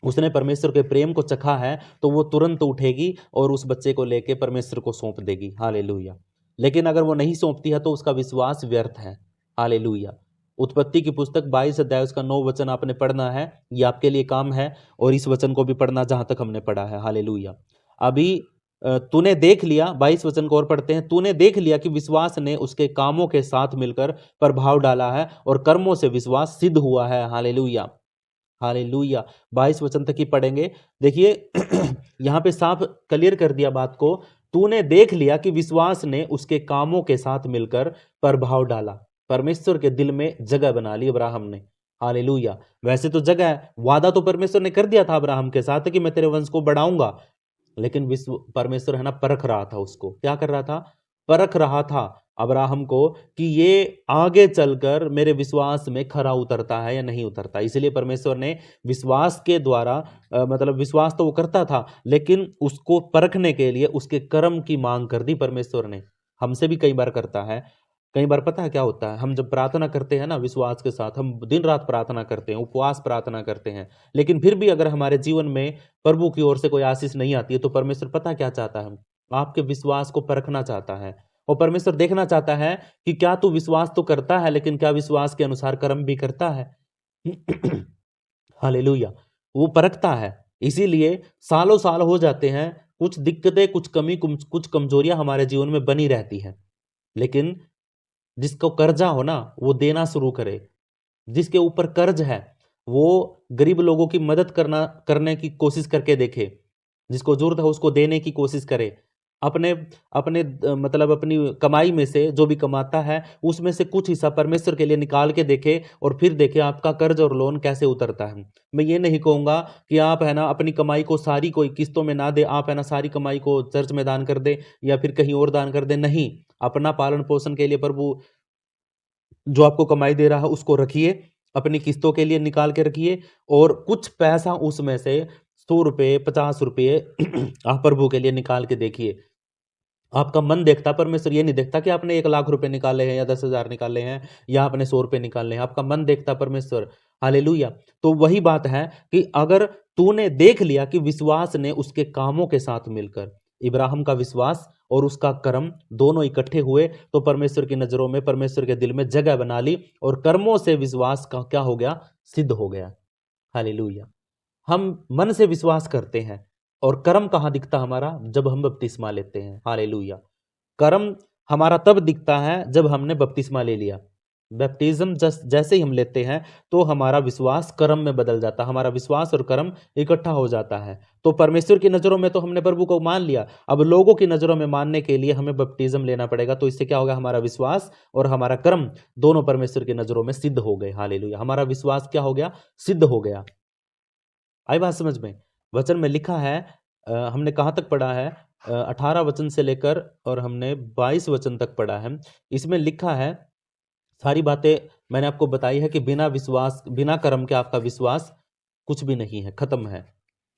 उसने परमेश्वर के प्रेम को चखा है, तो वो तुरंत उठेगी और उस बच्चे को लेके परमेश्वर को सौंप देगी। हालेलुया। लेकिन अगर वो नहीं सौंपती है तो उसका विश्वास व्यर्थ है। हालेलुया। उत्पत्ति की पुस्तक 22 अध्याय उसका 9 वचन आपने पढ़ना है, ये आपके लिए काम है। और इस वचन को भी पढ़ना जहां तक हमने पढ़ा है। हालेलुया। अभी तूने देख लिया, 22 वचन को और पढ़ते हैं। तूने देख लिया कि विश्वास ने उसके कामों के साथ मिलकर प्रभाव डाला है और कर्मों से विश्वास सिद्ध हुआ है। हालेलुया। हालेलुया। 22 वचन तक ही पढ़ेंगे। देखिए यहां पे साफ क्लियर कर दिया बात को। तूने देख लिया कि विश्वास ने उसके कामों के साथ मिलकर प्रभाव डाला, परमेश्वर के दिल में जगह बना ली अब्राहम ने। हालेलुया। वैसे तो जगह है, वादा तो परमेश्वर ने कर दिया था अब्राहम के साथ कि मैं तेरे वंश को बढ़ाऊंगा, लेकिन परमेश्वर है ना परख रहा था उसको। क्या कर रहा था? परख रहा था अब्राहम को कि ये आगे चलकर मेरे विश्वास में खरा उतरता है या नहीं उतरता। इसलिए परमेश्वर ने विश्वास के द्वारा मतलब विश्वास तो वो करता था, लेकिन उसको परखने के लिए उसके कर्म की मांग कर दी परमेश्वर ने। हमसे भी कई बार करता है। कई बार पता है क्या होता है, हम जब प्रार्थना करते हैं ना विश्वास के साथ, हम दिन रात प्रार्थना करते हैं, उपवास प्रार्थना करते हैं, लेकिन फिर भी अगर हमारे जीवन में प्रभु की ओर से कोई आशीष नहीं आती है, तो परमेश्वर पता क्या चाहता है, आपके विश्वास को परखना चाहता है। और परमेश्वर देखना चाहता है कि क्या तू विश्वास तो करता है, लेकिन क्या विश्वास के अनुसार कर्म भी करता है। हालेलुया। वो परखता है। इसीलिए सालों साल हो जाते हैं, कुछ दिक्कतें, कुछ कमी, कुछ कमजोरियां हमारे जीवन में बनी रहती हैं, लेकिन जिसको कर्जा हो ना वो देना शुरू करे। जिसके ऊपर कर्ज है वो गरीब लोगों की मदद करने की कोशिश करके देखे। जिसको जरूरत है उसको देने की कोशिश करे। अपने अपने मतलब अपनी कमाई में से जो भी कमाता है उसमें से कुछ हिस्सा परमेश्वर के लिए निकाल के देखे, और फिर देखे आपका कर्ज और लोन कैसे उतरता है। मैं ये नहीं कहूंगा कि आप है ना अपनी कमाई को सारी कोई किस्तों में ना दे, आप है ना सारी कमाई को चर्च में दान कर दे या फिर कहीं और दान कर दे। नहीं, अपना पालन पोषण के लिए प्रभु जो आपको कमाई दे रहा है उसको रखिए, अपनी किस्तों के लिए निकाल के रखिए, और कुछ पैसा उसमें से 100 रुपये 50 रुपये आप प्रभु के लिए निकाल के देखिए। आपका मन देखता, परमेश्वर ये नहीं देखता कि आपने 1 लाख रुपए निकाले हैं या 10,000 निकाले हैं या आपने 100 रुपए निकाले हैं। आपका मन देखता परमेश्वर। हालेलुया। तो वही बात है कि अगर तूने देख लिया कि विश्वास ने उसके कामों के साथ मिलकर, इब्राहिम का विश्वास और उसका कर्म दोनों इकट्ठे हुए, तो परमेश्वर की नजरों में, परमेश्वर के दिल में जगह बना ली, और कर्मों से विश्वास का क्या हो गया, सिद्ध हो गया। हालेलुया। हम मन से विश्वास करते हैं, और कर्म कहां दिखता हमारा, जब हम बपतिस्मा लेते हैं। हालेलुया। कर्म हमारा तब दिखता है जब हमने बपतिस्मा ले लिया। बैप्टिज्म जैसे ही हम लेते हैं तो हमारा विश्वास कर्म में बदल जाता है, हमारा विश्वास और कर्म इकट्ठा हो जाता है। तो परमेश्वर की नजरों में तो हमने प्रभु को मान लिया, अब लोगों की नजरों में मानने के लिए हमें बपटिज्म लेना पड़ेगा। तो इससे क्या होगा, हमारा विश्वास और हमारा कर्म दोनों परमेश्वर की नजरों में सिद्ध हो गए। हालेलुया। हमारा विश्वास क्या हो गया, सिद्ध हो गया। आई बात समझ में। वचन में लिखा है, हमने कहाँ तक पढ़ा है, 18 वचन से लेकर और हमने 22 वचन तक पढ़ा है। इसमें लिखा है, सारी बातें मैंने आपको बताई है कि बिना विश्वास, बिना कर्म के आपका विश्वास कुछ भी नहीं है, खत्म है।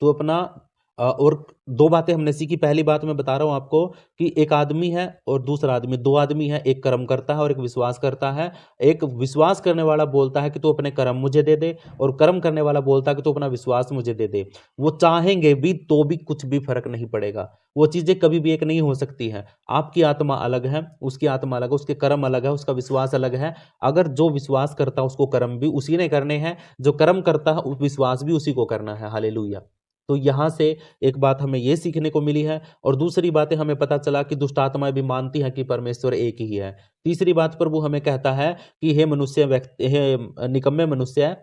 तो अपना और 2 बातें हमने सीखी। पहली बात मैं बता रहा हूं आपको कि एक आदमी है और दूसरा आदमी, 2 आदमी है, एक कर्म करता है और एक विश्वास करता है। एक विश्वास करने वाला बोलता है कि तू अपने कर्म मुझे दे दे, और कर्म करने वाला बोलता है कि तू अपना विश्वास मुझे दे दे। वो चाहेंगे भी तो भी कुछ भी फर्क नहीं पड़ेगा, वो चीजें कभी भी एक नहीं हो सकती हैं। आपकी आत्मा अलग है, उसकी आत्मा अलग है, उसके कर्म अलग है, उसका विश्वास अलग है। अगर जो विश्वास करता है उसको कर्म भी उसी ने करने हैं, जो कर्म करता है विश्वास भी उसी को करना है। हालेलुया। तो यहां से एक बात हमें यह सीखने को मिली है, और दूसरी बातें हमें पता चला कि दुष्ट आत्माएं भी मानती हैं कि परमेश्वर एक ही है। तीसरी बात प्रभु हमें कहता है कि हे मनुष्य, हे निकम्मे मनुष्य,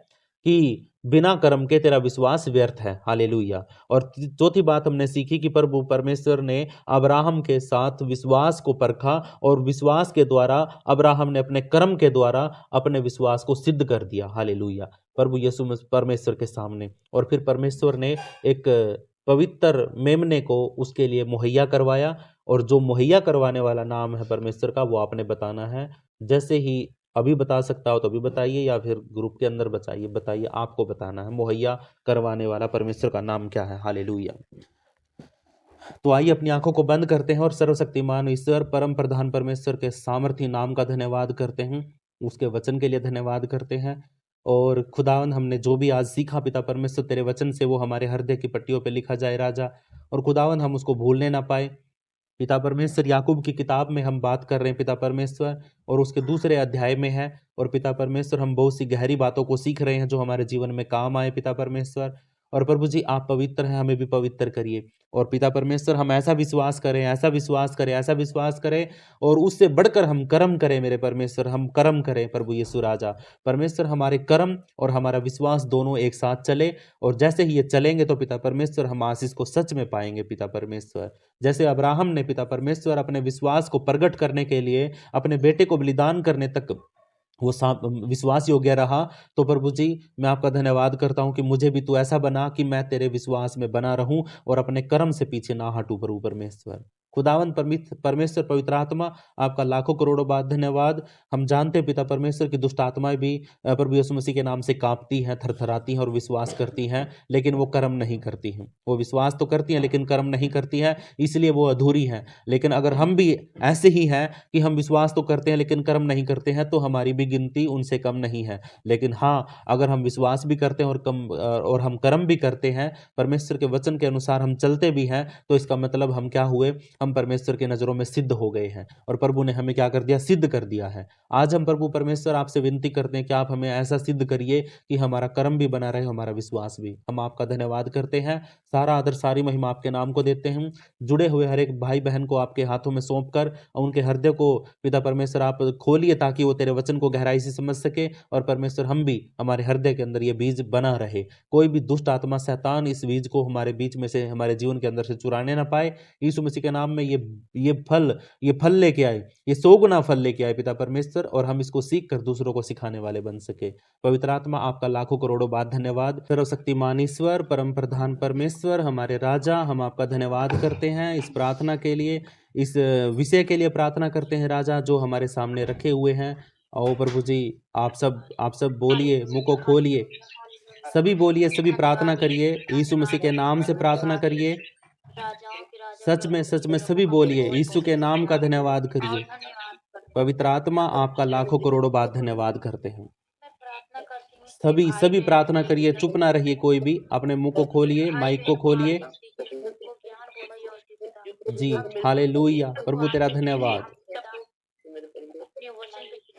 कि बिना कर्म के तेरा विश्वास व्यर्थ है। हालेलुया। और चौथी बात हमने सीखी कि प्रभु परमेश्वर ने अब्राहम के साथ विश्वास को परखा, और विश्वास के द्वारा अब्राहम ने अपने कर्म के द्वारा अपने विश्वास को सिद्ध कर दिया। हालेलुया। प्रभु यीशु परमेश्वर के सामने, और फिर परमेश्वर ने एक पवित्र मेमने को उसके लिए मुहैया करवाया, और जो मुहैया करवाने वाला नाम है परमेश्वर का, वो आपने बताना है। जैसे ही अभी बता सकता हो तो अभी बताइए, या फिर ग्रुप के अंदर बताइए, आपको बताना है मुहैया करवाने वाला परमेश्वर का नाम क्या है। हालेलुया। तो आइए अपनी आंखों को बंद करते हैं और सर्वशक्तिमान ईश्वर, परम प्रधान परमेश्वर के सामर्थी नाम का धन्यवाद करते हैं, उसके वचन के लिए धन्यवाद करते हैं। और खुदावन, हमने जो भी आज सीखा पिता परमेश्वर, तेरे वचन से वो हमारे हृदय की पट्टियों पे लिखा जाए राजा, और खुदावन हम उसको भूलने ना पाए। पिता परमेश्वर, याकूब की किताब में हम बात कर रहे हैं पिता परमेश्वर, और उसके दूसरे अध्याय में है, और पिता परमेश्वर हम बहुत सी गहरी बातों को सीख रहे हैं जो हमारे जीवन में काम आए पिता परमेश्वर। और प्रभु जी, आप पवित्र हैं, हमें भी पवित्र करिए। और पिता परमेश्वर, हम ऐसा विश्वास करें, ऐसा विश्वास करें, ऐसा विश्वास करें, और उससे बढ़कर हम कर्म करें मेरे परमेश्वर, हम कर्म करें प्रभु यीशु राजा। परमेश्वर, हमारे कर्म और हमारा विश्वास दोनों एक साथ चले, और जैसे ही ये चलेंगे तो पिता परमेश्वर हम आशीष को सच में पाएंगे पिता परमेश्वर। जैसे अब्राहम ने पिता परमेश्वर अपने विश्वास को प्रकट करने के लिए अपने बेटे को बलिदान करने तक वो विश्वास योग्य रहा, तो प्रभु जी मैं आपका धन्यवाद करता हूं कि मुझे भी तू ऐसा बना कि मैं तेरे विश्वास में बना रहूं और अपने कर्म से पीछे ना हटूं प्रभु परमेश्वर। खुदावन परमेश्वर पवित्र आत्मा, आपका लाखों करोड़ों बार धन्यवाद। हम जानते हैं पिता परमेश्वर की दुष्ट आत्माएं भी प्रभु यीशु मसीह के नाम से कांपती हैं, थरथराती हैं और विश्वास करती हैं, लेकिन वो कर्म नहीं करती हैं। वो विश्वास तो करती हैं लेकिन कर्म नहीं करती हैं, इसलिए वो अधूरी हैं। लेकिन अगर हम भी ऐसे ही हैं कि हम विश्वास तो करते हैं लेकिन कर्म नहीं करते हैं, तो हमारी भी गिनती उनसे कम नहीं है। लेकिन हाँ, अगर हम विश्वास भी करते हैं और हम कर्म भी करते हैं, परमेश्वर के वचन के अनुसार हम चलते भी हैं, तो इसका मतलब हम क्या हुए? हम परमेश्वर की नजरों में सिद्ध हो गए हैं और प्रभु ने हमें क्या कर दिया? सिद्ध कर दिया है। आज हम प्रभु परमेश्वर आपसे विनती करते हैं कि आप हमें ऐसा सिद्ध करिए कि हमारा कर्म भी बना रहे, हमारा विश्वास भी। हम आपका धन्यवाद करते हैं, सारा आदर सारी महिमा आपके नाम को देते हैं। जुड़े हुए हर एक भाई बहन को आपके हाथों में सौंप कर उनके हृदय को पिता परमेश्वर आप खोलिए, ताकि वो तेरे वचन को गहराई से समझ सके। और परमेश्वर हम भी, हमारे हृदय के अंदर ये बीज बना रहे, कोई भी दुष्ट आत्मा शैतान इस बीज को हमारे बीच में से, हमारे जीवन के अंदर से चुराने ना पाए। यीशु मसीह के नाम में ये फल लेके आए, ये 100 गुना फल लेके आए पिता परमेश्वर, और हम इसको सीख कर दूसरों को सिखाने वाले बन सके। पवित्र आत्मा, आपका लाखों करोड़ों बार धन्यवाद। सर्वशक्तिमान ईश्वर, परम प्रधान परमेश्वर, हमारे राजा, हम आपका धन्यवाद करते हैं इस प्रार्थना के लिए, इस विषय के लिए प्रार्थना करते हैं राजा, जो हमारे सामने रखे हुए हैं। और प्रभु जी, आप सब बोलिए, मुंह को खोलिए, सभी बोलिए, सभी प्रार्थना करिए, यीशु मसीह के नाम से प्रार्थना करिए। सच में सभी बोलिए, यीशु के नाम का धन्यवाद करिए। पवित्र आत्मा, आपका लाखों करोड़ों बार धन्यवाद करते हैं। सभी प्रार्थना करिए, चुप ना रहिए कोई भी, अपने मुंह को खोलिए, माइक को खोलिए। जी, हालेलुया, प्रभु तेरा धन्यवाद।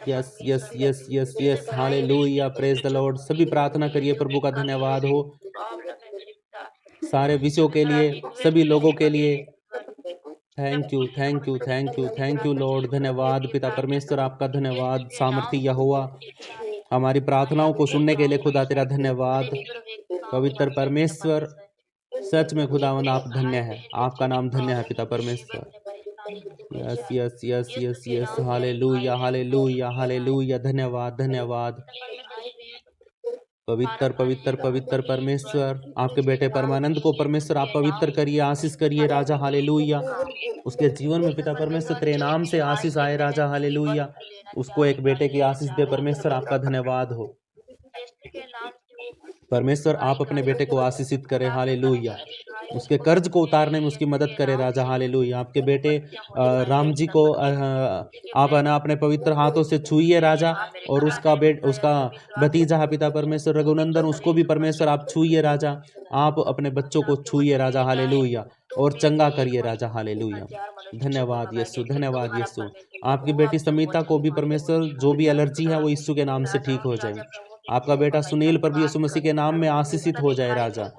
Yes yes yes yes yes, hallelujah, praise the Lord. सभी प्रार्थना करिए, प्रभु का धन्यवाद हो सारे विषयों के लिए, सभी लोगों के लिए। Thank you thank you thank you thank you Lord. धन्यवाद पिता परमेश्वर, आपका धन्यवाद। सामर्थी यहोवा, हमारी प्रार्थनाओं को सुनने के लिए खुदा तेरा धन्यवाद। पवित्र परमेश्वर, सच में खुदावन आप धन्य है, आपका नाम धन्य है पिता परमेश्वर। Yes yes yes yes yes, hallelujah hallelujah hallelujah, धन्यवाद धन्यवाद। पवित्र पवित्र पवित्र परमेश्वर, आपके बेटे परमानंद को परमेश्वर आप पवित्र करिए, आशीष करिए राजा, हालेलुया। उसके जीवन में पिता परमेश्वर तेरे नाम से आशीष आए राजा, हालेलुया। उसको एक बेटे की आशीष दे परमेश्वर, आपका धन्यवाद हो परमेश्वर। आप अपने बेटे को आशीषित करें, हालेलुया। उसके कर्ज को उतारने में उसकी मदद करे राजा, हालेलुया। आपके बेटे राम जी को आप अपने पवित्र हाथों से छुइए राजा, और उसका भतीजा है पिता परमेश्वर रघुनंदन, उसको भी परमेश्वर आप छुइए राजा। आप अपने बच्चों को छुइए राजा, हालेलुया, और चंगा करिए राजा, हालेलुया। धन्यवाद यीशु, धन्यवाद यीशु। आपकी बेटी समीता को भी परमेश्वर, जो भी एलर्जी है वो यीशु के नाम से ठीक हो जाए। आपका बेटा सुनील प्रभु यीशु मसीह के नाम में आशीषित हो जाए राजा।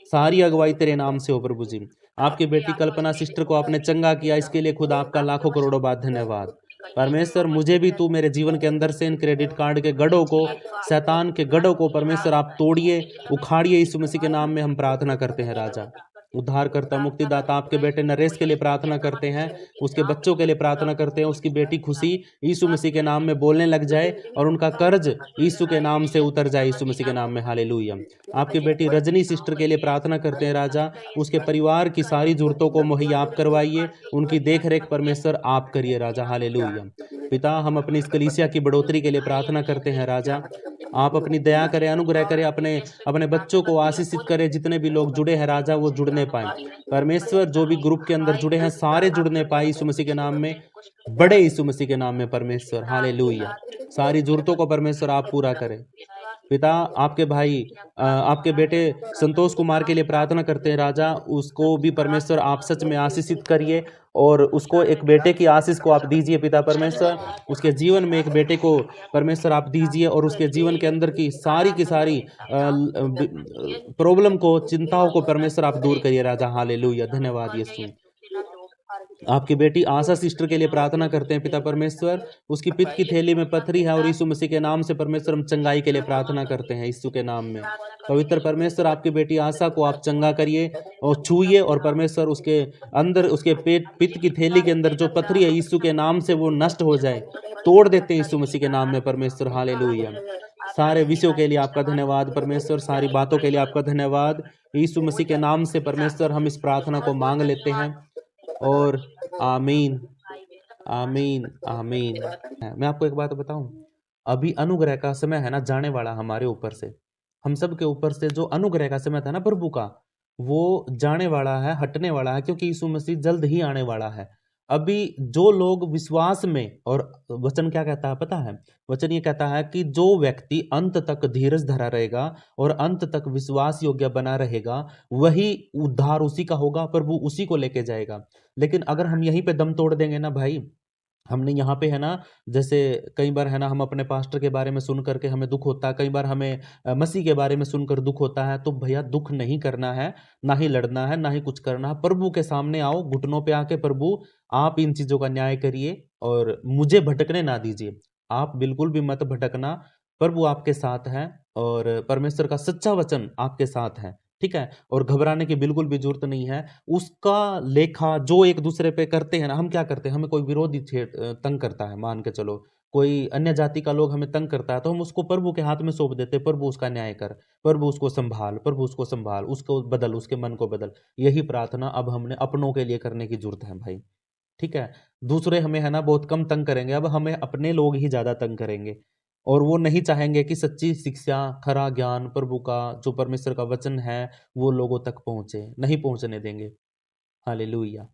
सारी अगुवाई तेरे नाम से हो प्रभु जी। आपकी बेटी कल्पना सिस्टर को आपने चंगा किया, इसके लिए खुदा आपका लाखों करोड़ों बार धन्यवाद। परमेश्वर, मुझे भी तू मेरे जीवन के अंदर से इन क्रेडिट कार्ड के गढ़ों को, शैतान के गढ़ों को परमेश्वर आप तोड़िए, उखाड़िए, यीशु मसीह के नाम में हम प्रार्थना करते हैं राजा। उद्धार करता, मुक्तिदाता, आपके बेटे नरेश के लिए प्रार्थना करते हैं, उसके बच्चों के लिए प्रार्थना करते हैं। उसकी बेटी खुशी यीशु मसीह के नाम में बोलने लग जाए और उनका कर्ज यीशु के नाम से उतर जाए, यीशु मसीह के नाम में, हालेलुया। आपकी बेटी रजनी सिस्टर के लिए प्रार्थना करते हैं राजा, उसके परिवार की सारी जरूरतों को मुहैया आप करवाइए, उनकी देख रेख परमेश्वर आप करिए राजा, हालेलुया। पिता, हम अपनी इस कलीसिया की बढ़ोतरी के लिए प्रार्थना करते हैं राजा। आप अपनी दया करें, अनुग्रह करें, अपने बच्चों को आशीषित करें। जितने भी लोग जुड़े हैं राजा, वो जुड़ने पाए परमेश्वर। जो भी ग्रुप के अंदर जुड़े हैं सारे जुड़ने पाए यीशु मसीह के नाम में, बड़े यीशु मसीह के नाम में परमेश्वर, हालेलुया। सारी जरूरतों को परमेश्वर आप पूरा करें पिता। आपके भाई, आपके बेटे संतोष कुमार के लिए प्रार्थना करते हैं राजा, उसको भी परमेश्वर आप सच में आशीषित करिए, और उसको एक बेटे की आशीष को आप दीजिए पिता परमेश्वर। उसके जीवन में एक बेटे को परमेश्वर आप दीजिए, और उसके जीवन के अंदर की सारी प्रॉब्लम को, चिंताओं को परमेश्वर आप दूर करिए राजा, हालेलुया। धन्यवाद यीशु। आपकी बेटी आशा सिस्टर के लिए प्रार्थना करते हैं पिता परमेश्वर, उसकी पित्त की थैली में पथरी है, और यीशु मसीह के नाम से परमेश्वर हम चंगाई के लिए प्रार्थना करते हैं यीशु के नाम में। पवित्र परमेश्वर, आपकी बेटी आशा को आप चंगा करिए और छूइए, और परमेश्वर उसके अंदर, उसके पित्त की थैली के अंदर जो पथरी है यीशु के नाम से वो नष्ट हो जाए, तोड़ देते हैं यीशु मसीह के नाम में परमेश्वर, हालेलुया। सारे विषयों के लिए आपका धन्यवाद परमेश्वर, सारी बातों के लिए आपका धन्यवाद। यीशु मसीह के नाम से परमेश्वर हम इस प्रार्थना को मांग लेते हैं, और आमीन आमीन आमीन। मैं आपको एक बात बताऊं, अभी अनुग्रह का समय है ना जाने वाला हमारे ऊपर से, हम सब के ऊपर से जो अनुग्रह का समय था ना प्रभु का, वो जाने वाला है, हटने वाला है, क्योंकि यीशु मसीह जल्द ही आने वाला है। अभी जो लोग विश्वास में, और वचन क्या कहता है पता है, वचन ये कहता है कि जो व्यक्ति अंत तक धीरज धरा रहेगा और अंत तक विश्वास योग्य बना रहेगा, वही उद्धार उसी का होगा, प्रभु उसी को लेके जाएगा। लेकिन अगर हम यहीं पे दम तोड़ देंगे ना भाई, हमने यहाँ पे है ना, जैसे कई बार है ना हम अपने पास्टर के बारे में सुन करके हमें दुख होता है, कई बार हमें मसीह के बारे में सुनकर दुख होता है, तो भैया दुख नहीं करना है, ना ही लड़ना है, ना ही कुछ करना है। प्रभु के सामने आओ, घुटनों पे आके, प्रभु आप इन चीजों का न्याय करिए और मुझे भटकने ना दीजिए। आप बिल्कुल भी मत भटकना, प्रभु आपके साथ है और परमेश्वर का सच्चा वचन आपके साथ है, ठीक है। और घबराने की बिल्कुल भी जरूरत नहीं है। उसका लेखा जो एक दूसरे पे करते हैं ना, हम क्या करते हैं, हमें कोई विरोधी तंग करता है, मान के चलो कोई अन्य जाति का लोग हमें तंग करता है, तो हम उसको प्रभु के हाथ में सौंप देते, प्रभु उसका न्याय कर, प्रभु उसको संभाल, प्रभु उसको संभाल, उसको बदल, उसके मन को बदल। यही प्रार्थना अब हमने अपनों के लिए करने की जरूरत है भाई, ठीक है। दूसरे हमें है ना बहुत कम तंग करेंगे, अब हमें अपने लोग ही ज्यादा तंग करेंगे, और वो नहीं चाहेंगे कि सच्ची शिक्षा, खरा ज्ञान, प्रभु का जो परमेश्वर का वचन है वो लोगों तक पहुंचे, नहीं पहुंचने देंगे। हालेलुया।